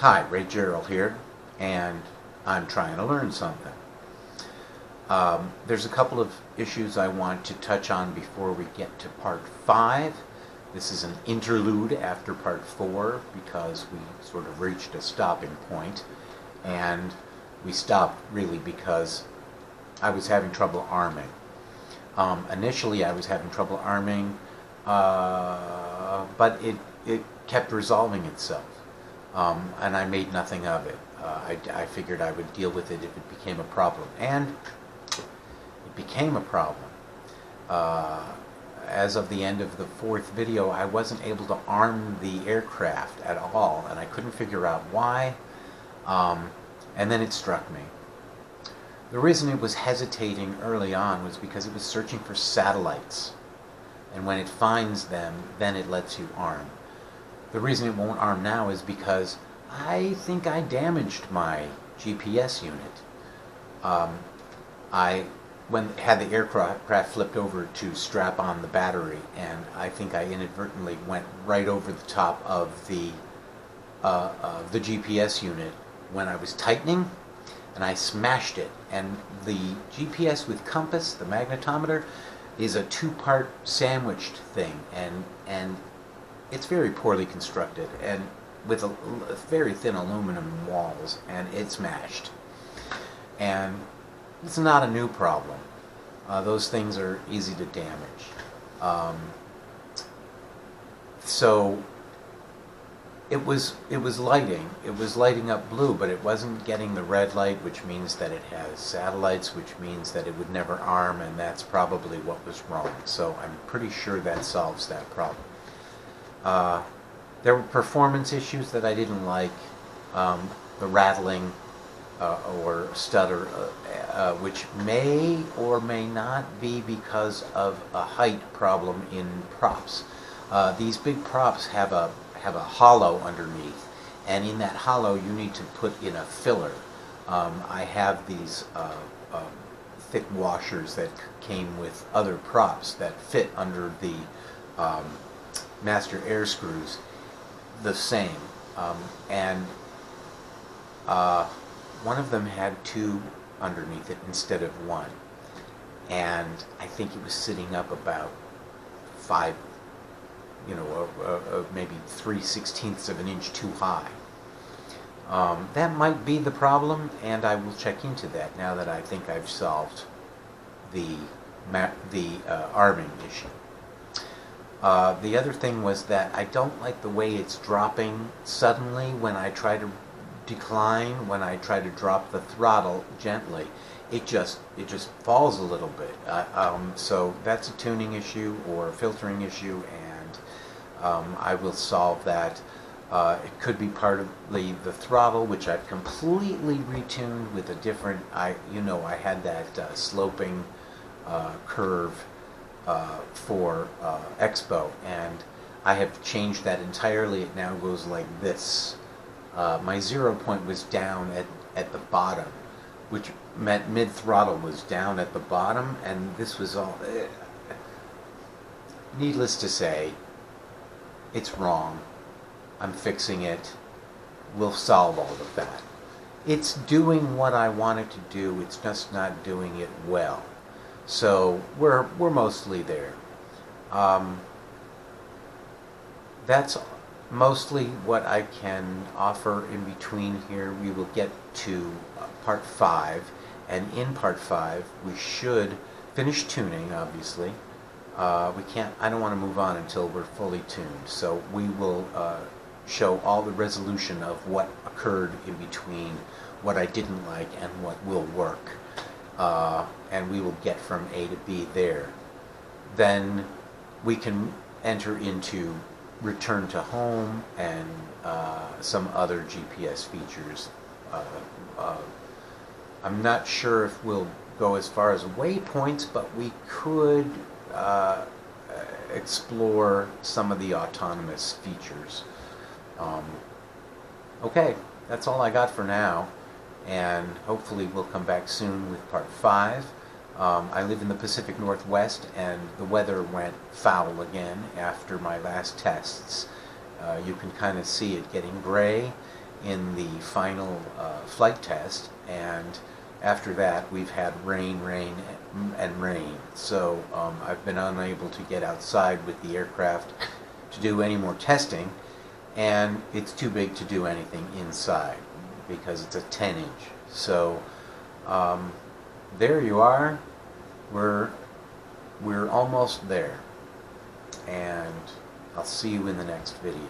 Hi, Ray Gerald here, and I'm trying to learn something. There's a couple of issues I want to touch on before we get to part 5. This is an interlude after part 4 because we sort of reached a stopping point, and we stopped really because I was having trouble arming. Initially I was having trouble arming, but it kept resolving itself. And I made nothing of it. I figured I would deal with it if it became a problem. And it became a problem. As of the end of the 4th video, I wasn't able to arm the aircraft at all, and I couldn't figure out why. And then it struck me. The reason it was hesitating early on was because it was searching for satellites. And when it finds them, then it lets you arm. The reason it won't arm now is because I think I damaged my GPS unit. I had the aircraft flipped over to strap on the battery, and I think I inadvertently went right over the top of the GPS unit when I was tightening, and I smashed it. And the GPS with compass, the magnetometer, is a 2-part sandwiched thing, and it's very poorly constructed and with very thin aluminum walls, and it smashed. And it's not a new problem. Those things are easy to damage. So it was lighting up blue, but it wasn't getting the red light, which means that it has satellites, which means that it would never arm, and that's probably what was wrong. So I'm pretty sure that solves that problem. There were performance issues that I didn't like, the rattling or stutter, which may or may not be because of a height problem in props. These big props have a hollow underneath, and in that hollow you need to put in a filler. I have these thick washers that came with other props that fit under the master air screws the same, and one of them had 2 underneath it instead of 1, and I think it was sitting up about 5, maybe 3/16 of an inch too high. That might be the problem, and I will check into that now that I think I've solved the arming issue. The other thing was that I don't like the way it's dropping suddenly when I try to decline, when I try to drop the throttle gently. It just falls a little bit. So that's a tuning issue or a filtering issue, and I will solve that. It could be partly the throttle, which I've completely retuned with a different, I had that sloping curve for Expo, and I have changed that entirely. It now goes like this. My 0 point was down at the bottom, which meant mid-throttle was down at the bottom, and this was all... Needless to say, it's wrong. I'm fixing it. We'll solve all of that. It's doing what I want it to do, it's just not doing it well. So we're mostly there. That's mostly what I can offer in between here. We will get to part 5, and in part 5 we should finish tuning, obviously. I don't want to move on until we're fully tuned, so we will show all the resolution of what occurred in between what I didn't like and what will work. And we will get from A to B there. Then we can enter into return to home and some other GPS features. I'm not sure if we'll go as far as waypoints, but we could explore some of the autonomous features. Okay, that's all I got for now, and hopefully we'll come back soon with part 5. I live in the Pacific Northwest, and the weather went foul again after my last tests. You can kind of see it getting gray, in the final flight test, and after that we've had rain, and rain. So I've been unable to get outside with the aircraft to do any more testing, and it's too big to do anything inside because it's a 10-inch. So there you are. We're almost there, and I'll see you in the next video.